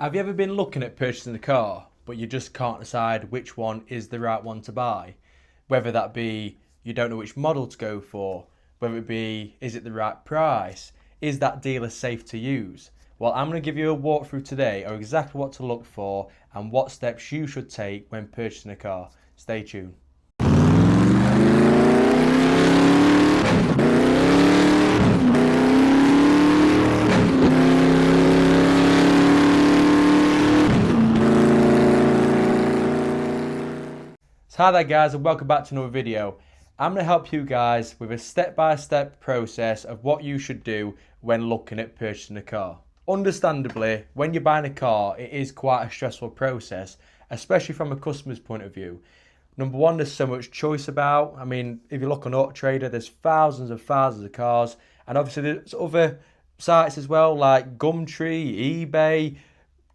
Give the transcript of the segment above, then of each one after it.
Have you ever been looking at purchasing a car, but you just can't decide which one is the right one to buy? Whether that be you don't know which model to go for, whether it be is it the right price, is that dealer safe to use? Well, I'm going to give you a walkthrough today of exactly what to look for and what steps you should take when purchasing a car. Stay tuned. So hi there guys, and welcome back to another video. I'm going to help you guys with a step-by-step process of what you should do when looking at purchasing a car. Understandably, when you're buying a car, it is quite a stressful process, especially from a customer's point of view. Number one, there's so much choice about. I mean, if you look on Auto Trader, there's thousands and thousands of cars, and obviously there's other sites as well, like Gumtree, eBay,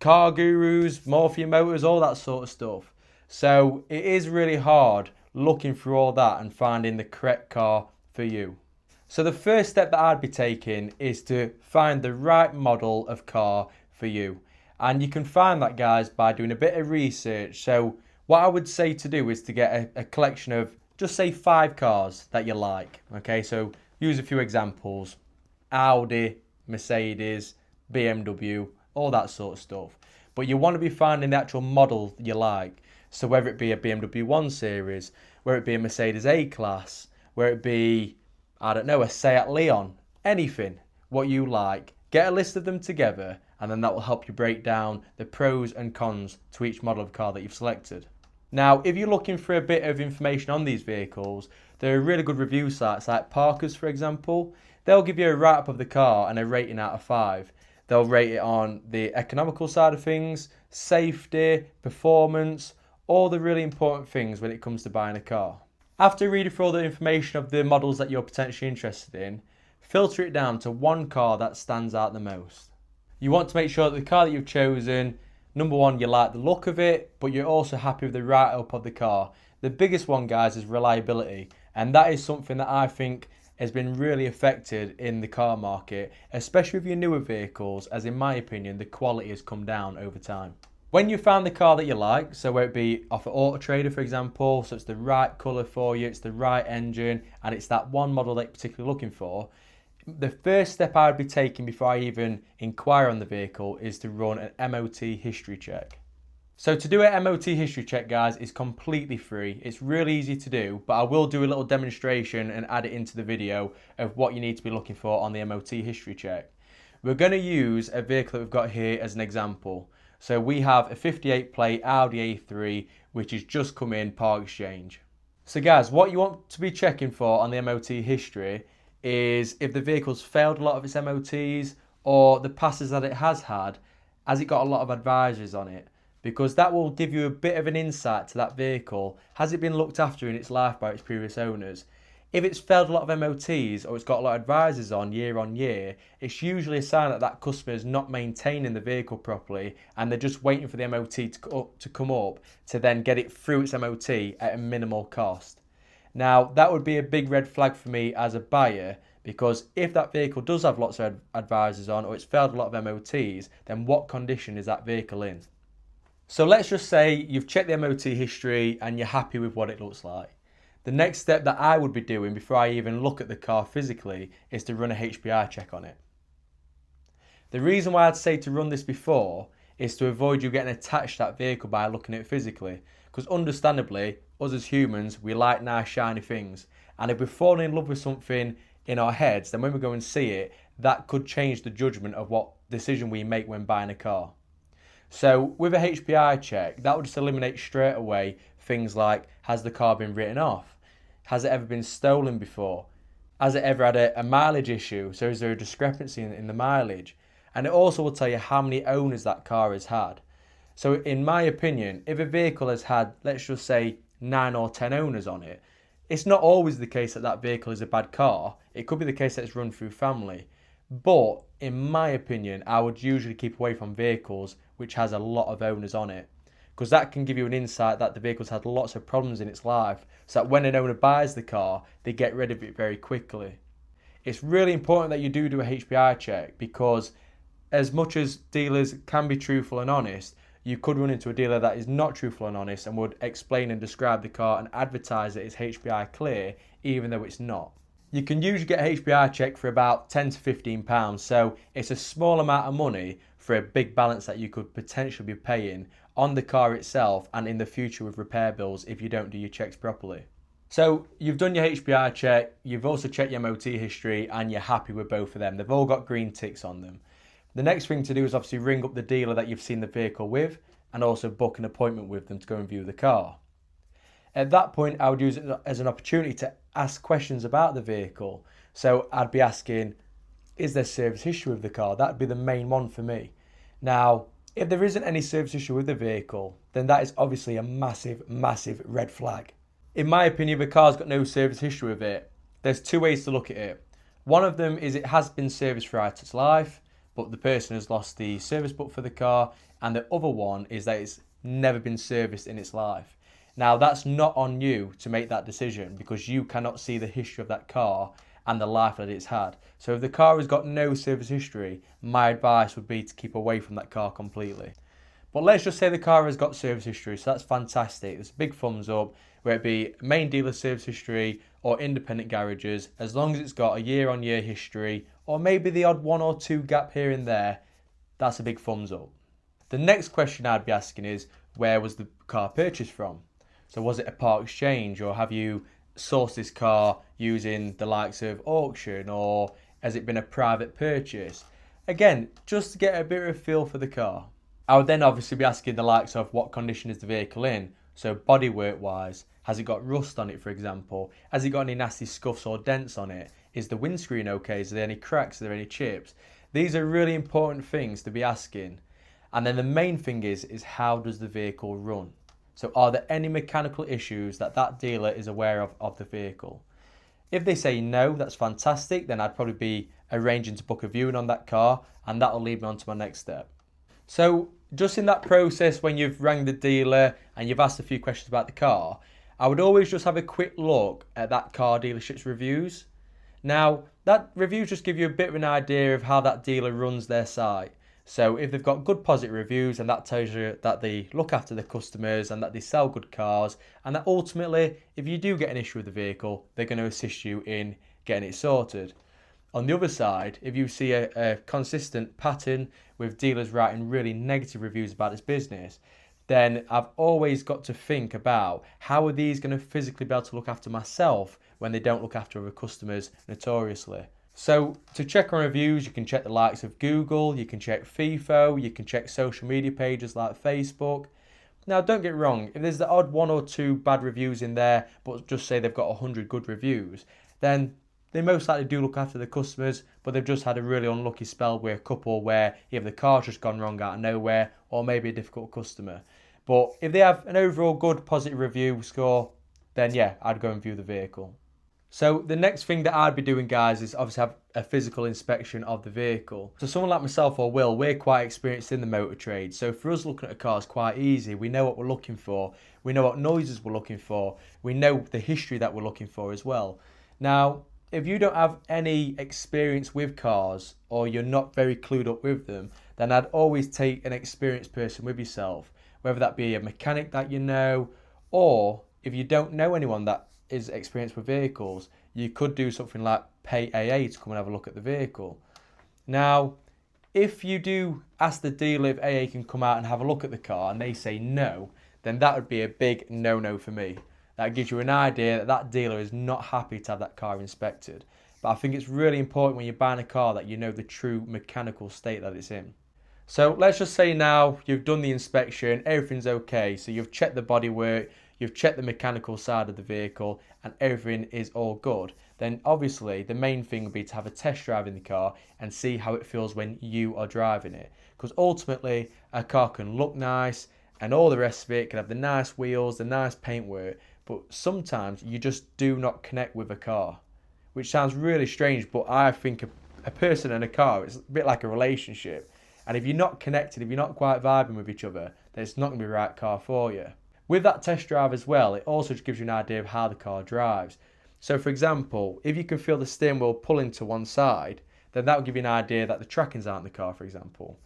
Car Gurus, Morpheus Motors, all that sort of stuff. So it is really hard looking through all that and finding the correct car for you. So the first step that I'd be taking is to find the right model of car for you. And you can find that, guys, by doing a bit of research. So what I would say to do is to get a collection of, just say 5 cars that you like. Okay, so use a few examples. Audi, Mercedes, BMW, all that sort of stuff. But you want to be finding the actual model you like. So whether it be a BMW 1 Series, whether it be a Mercedes A-Class, whether it be, I don't know, a Seat Leon, anything, what you like, get a list of them together, and then that will help you break down the pros and cons to each model of car that you've selected. Now, if you're looking for a bit of information on these vehicles, there are really good review sites like Parker's, for example. They'll give you a write-up of the car and a rating out of 5. They'll rate it on the economical side of things, safety, performance, all the really important things when it comes to buying a car. After reading through all the information of the models that you're potentially interested in, filter it down to one car that stands out the most. You want to make sure that the car that you've chosen, number one, you like the look of it, but you're also happy with the write-up of the car. The biggest one, guys, is reliability, and that is something that I think has been really affected in the car market, especially with your newer vehicles, as in my opinion, the quality has come down over time. When you found the car that you like, so whether it be off of Auto Trader, for example, so it's the right colour for you, it's the right engine, and it's that one model that you're particularly looking for, the first step I would be taking before I even inquire on the vehicle is to run an MOT history check. So to do an MOT history check, guys, is completely free. It's really easy to do, but I will do a little demonstration and add it into the video of what you need to be looking for on the MOT history check. We're going to use a vehicle that we've got here as an example. So we have a 58 plate Audi A3, which has just come in part exchange. So guys, what you want to be checking for on the MOT history is if the vehicle's failed a lot of its MOTs, or the passes that it has it got a lot of advisories on it? Because that will give you a bit of an insight to that vehicle. Has it been looked after in its life by its previous owners? If it's failed a lot of MOTs or it's got a lot of advisors on year, it's usually a sign that that customer is not maintaining the vehicle properly and they're just waiting for the MOT to come up to then get it through its MOT at a minimal cost. Now, that would be a big red flag for me as a buyer, because if that vehicle does have lots of advisors on or it's failed a lot of MOTs, then what condition is that vehicle in? So let's just say you've checked the MOT history and you're happy with what it looks like. The next step that I would be doing before I even look at the car physically is to run a HPI check on it. The reason why I'd say to run this before is to avoid you getting attached to that vehicle by looking at it physically. Because understandably, us as humans, we like nice shiny things. And if we're falling in love with something in our heads, then when we go and see it, that could change the judgment of what decision we make when buying a car. So with a HPI check, that would just eliminate straight away things like, has the car been written off? Has it ever been stolen before? Has it ever had a mileage issue? So is there a discrepancy in the mileage? And it also will tell you how many owners that car has had. So in my opinion, if a vehicle has had, let's just say, 9 or 10 owners on it, it's not always the case that that vehicle is a bad car. It could be the case that it's run through family. But in my opinion, I would usually keep away from vehicles which has a lot of owners on it, because that can give you an insight that the vehicle's had lots of problems in its life, so that when an owner buys the car, they get rid of it very quickly. It's really important that you do a HPI check, because as much as dealers can be truthful and honest, you could run into a dealer that is not truthful and honest and would explain and describe the car and advertise it as HPI clear, even though it's not. You can usually get a HPI check for about £10 to £15, so it's a small amount of money for a big balance that you could potentially be paying on the car itself and in the future with repair bills if you don't do your checks properly. So you've done your HPI check, you've also checked your MOT history, and you're happy with both of them. They've all got green ticks on them. The next thing to do is obviously ring up the dealer that you've seen the vehicle with and also book an appointment with them to go and view the car. At that point, I would use it as an opportunity to ask questions about the vehicle. So I'd be asking, is there service history with the car? That'd be the main one for me. Now, if there isn't any service history with the vehicle, then that is obviously a massive, massive red flag. In my opinion, if a car's got no service history with it, there's two ways to look at it. One of them is it has been serviced throughout its life, but the person has lost the service book for the car, and the other one is that it's never been serviced in its life. Now, that's not on you to make that decision because you cannot see the history of that car and the life that it's had. So if the car has got no service history, my advice would be to keep away from that car completely. But let's just say the car has got service history, so that's fantastic. There's a big thumbs up, whether it be main dealer service history or independent garages, as long as it's got a year-on-year history or maybe the odd one or two gap here and there, that's a big thumbs up. The next question I'd be asking is, where was the car purchased from? So was it a part exchange, or have you sourced this car using the likes of auction, or has it been a private purchase? Again, just to get a bit of a feel for the car. I would then obviously be asking the likes of what condition is the vehicle in. So bodywork wise, has it got rust on it, for example? Has it got any nasty scuffs or dents on it? Is the windscreen okay? Is there any cracks? Are there any chips? These are really important things to be asking. And then the main thing is how does the vehicle run? So are there any mechanical issues that dealer is aware of the vehicle? If they say no, that's fantastic. Then I'd probably be arranging to book a viewing on that car, and that'll lead me on to my next step. So just in that process, when you've rang the dealer and you've asked a few questions about the car, I would always just have a quick look at that car dealership's reviews. Now, that reviews just give you a bit of an idea of how that dealer runs their site. So if they've got good positive reviews, and that tells you that they look after their customers and that they sell good cars, and that ultimately, if you do get an issue with the vehicle, they're going to assist you in getting it sorted. On the other side, if you see a consistent pattern with dealers writing really negative reviews about this business, then I've always got to think about how are these going to physically be able to look after myself when they don't look after other customers notoriously. So to check on reviews, you can check the likes of Google, you can check FIFO, you can check social media pages like Facebook. Now don't get wrong, if there's the odd one or two bad reviews in there, but just say they've got 100 good reviews, then they most likely do look after the customers, but they've just had a really unlucky spell with a couple where either the car's just gone wrong out of nowhere or maybe a difficult customer. But if they have an overall good positive review score, then yeah, I'd go and view the vehicle. So the next thing that I'd be doing, guys, is obviously have a physical inspection of the vehicle. So someone like myself or Will, we're quite experienced in the motor trade. So for us, looking at a car is quite easy. We know what we're looking for. We know what noises we're looking for. We know the history that we're looking for as well. Now, if you don't have any experience with cars or you're not very clued up with them, then I'd always take an experienced person with yourself, whether that be a mechanic that you know, or if you don't know anyone that is experienced with vehicles, you could do something like pay AA to come and have a look at the vehicle. Now, if you do ask the dealer if AA can come out and have a look at the car and they say no, then that would be a big no-no for me. That gives you an idea that dealer is not happy to have that car inspected. But I think it's really important when you're buying a car that you know the true mechanical state that it's in. So let's just say now you've done the inspection, everything's okay. So you've checked the bodywork, you've checked the mechanical side of the vehicle, and everything is all good. Then obviously the main thing would be to have a test drive in the car and see how it feels when you are driving it. Because ultimately a car can look nice and all the rest of it, can have the nice wheels, the nice paintwork, but sometimes you just do not connect with a car. Which sounds really strange, but I think a person and a car is a bit like a relationship. And if you're not connected, if you're not quite vibing with each other, then it's not going to be the right car for you. With that test drive as well, it also just gives you an idea of how the car drives. So for example, if you can feel the steering wheel pulling to one side, then that will give you an idea that the trackings aren't in the car, for example.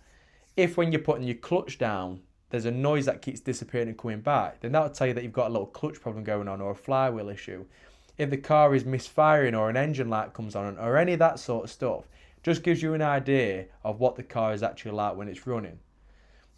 If when you're putting your clutch down, there's a noise that keeps disappearing and coming back, then that will tell you that you've got a little clutch problem going on or a flywheel issue. If the car is misfiring or an engine light comes on or any of that sort of stuff, just gives you an idea of what the car is actually like when it's running.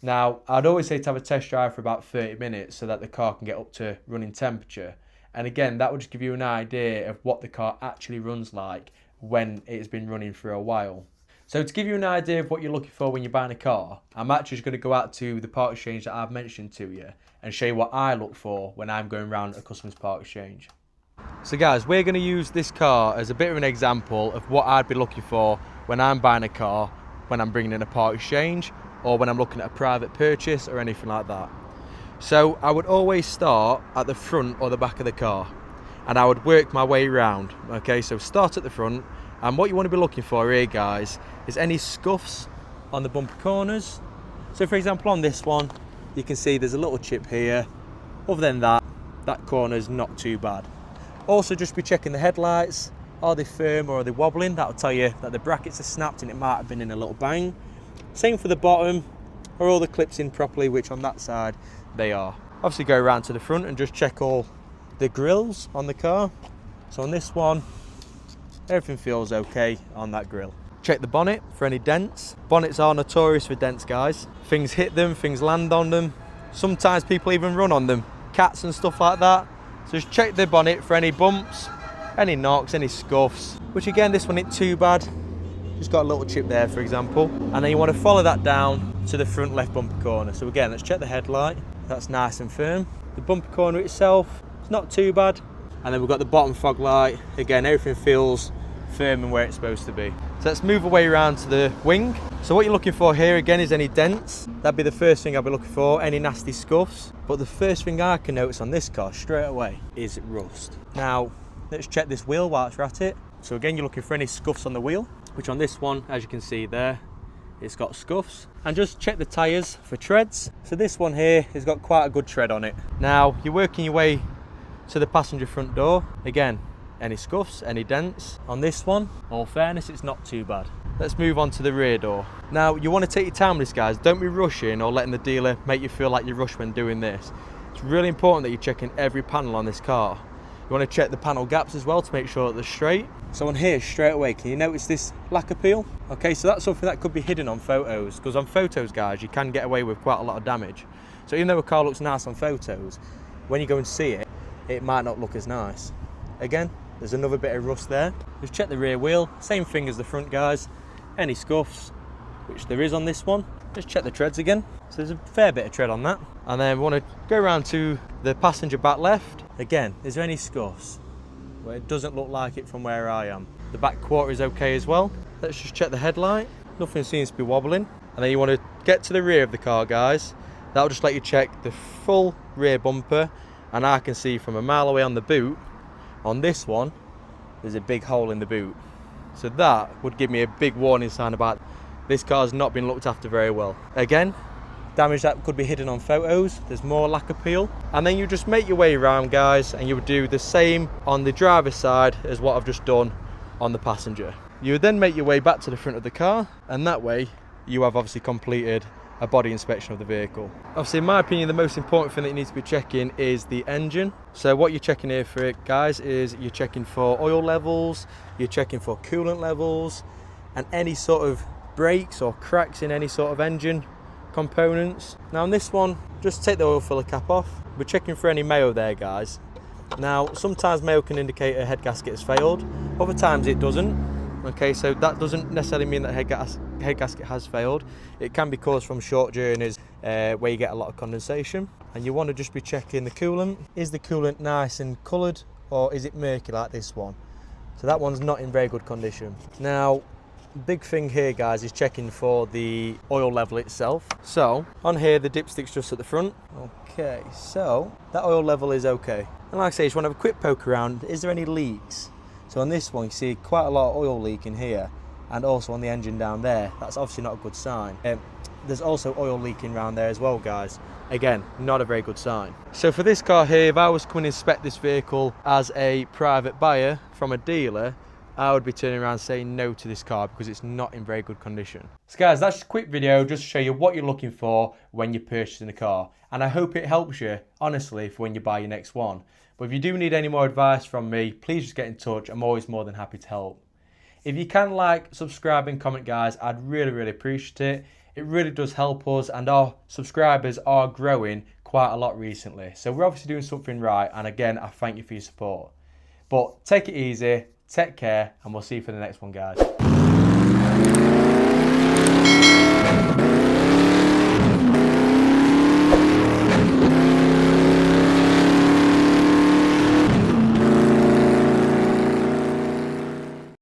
Now, I'd always say to have a test drive for about 30 minutes so that the car can get up to running temperature. And again, that would just give you an idea of what the car actually runs like when it's been running for a while. So to give you an idea of what you're looking for when you're buying a car, I'm actually just going to go out to the part exchange that I've mentioned to you and show you what I look for when I'm going around a customer's part exchange. So guys, we're going to use this car as a bit of an example of what I'd be looking for when I'm buying a car, when I'm bringing in a part exchange, or when I'm looking at a private purchase or anything like that. So I would always start at the front or the back of the car, and I would work my way around. Okay, so start at the front, and what you want to be looking for here, guys, is any scuffs on the bumper corners. So for example, on this one, you can see there's a little chip here. Other than that, that corner's not too bad. Also, just be checking the headlights. Are they firm or are they wobbling? That'll tell you that the brackets are snapped and it might have been in a little bang. Same for the bottom. Are all the clips in properly, which on that side they are. Obviously go around to the front and just check all the grills on the car. So on this one, everything feels okay on that grill. Check the bonnet for any dents. Bonnets are notorious for dents, guys. Things hit them, things land on them. Sometimes people even run on them. Cats and stuff like that. So just check the bonnet for any bumps, any knocks, any scuffs, which again, this one ain't too bad. Just got a little chip there, for example. And then you want to follow that down to the front left bumper corner. So again, let's check the headlight. That's nice and firm. The bumper corner itself, it's not too bad. And then we've got the bottom fog light. Again, everything feels firm and where it's supposed to be. So let's move away around to the wing. So what you're looking for here again is any dents. That'd be the first thing I'd be looking for, any nasty scuffs. But the first thing I can notice on this car straight away is rust. Now, let's check this wheel whilst we're at it. So again, you're looking for any scuffs on the wheel, which on this one, as you can see there, it's got scuffs. And just check the tyres for treads. So this one here has got quite a good tread on it. Now, you're working your way to the passenger front door. Again, any scuffs, any dents. On this one, all fairness, it's not too bad. Let's move on to the rear door. Now, you want to take your time with this, guys. Don't be rushing or letting the dealer make you feel like you rush when doing this. It's really important that you're checking every panel on this car. You want to check the panel gaps as well to make sure that they're straight. So on here, straight away, can you notice this lacquer peel? Okay, so that's something that could be hidden on photos, because on photos, guys, you can get away with quite a lot of damage. So even though a car looks nice on photos, when you go and see it, it might not look as nice. Again, there's another bit of rust there. Just check the rear wheel, same thing as the front, guys. Any scuffs, which there is on this one. Just check the treads again. So there's a fair bit of tread on that. And then we want to go around to the passenger back left. Again, is there any scuffs? Well, it doesn't look like it from where I am. The back quarter is okay as well. Let's just check the headlight. Nothing seems to be wobbling. And then you want to get to the rear of the car, guys. That'll just let you check the full rear bumper. And I can see from a mile away on the boot, on this one, there's a big hole in the boot. So that would give me a big warning sign about this car's not been looked after very well. Again, damage that could be hidden on photos. There's more lacquer peel. And then you just make your way around, guys, and you would do the same on the driver's side as what I've just done on the passenger. You would then make your way back to the front of the car, and that way you have obviously completed a body inspection of the vehicle. Obviously, in my opinion, the most important thing that you need to be checking is the engine. So what you're checking here for it, guys, is you're checking for oil levels, you're checking for coolant levels, and any sort of breaks or cracks in any sort of engine components. Now on this one, just take the oil filler cap off. We're checking for any mayo there, guys. Now, sometimes mayo can indicate a head gasket has failed, other times it doesn't. Okay, so that doesn't necessarily mean that head gasket has failed. It can be caused from short journeys where you get a lot of condensation. And you want to just be checking the coolant. Is the coolant nice and coloured, or is it murky like this one? So that one's not in very good condition. Now, big thing here, guys, is checking for the oil level itself. So on here, the dipstick's just at the front. Okay, so that oil level is okay. And like I say, you just want to have a quick poke around. Is there any leaks? So on this one, you see quite a lot of oil leak in here, and also on the engine down there. That's obviously not a good sign. There's also oil leaking around there as well, guys. Again, not a very good sign. So for this car here, if I was coming to inspect this vehicle as a private buyer from a dealer, I would be turning around saying no to this car because it's not in very good condition. So guys, that's just a quick video just to show you what you're looking for when you're purchasing a car. And I hope it helps you, honestly, for when you buy your next one. But if you do need any more advice from me, please just get in touch. I'm always more than happy to help. If you can like, subscribe and comment, guys, I'd really appreciate it. It really does help us, and our subscribers are growing quite a lot recently. So we're obviously doing something right, and again, I thank you for your support. But take it easy, take care, and we'll see you for the next one, guys.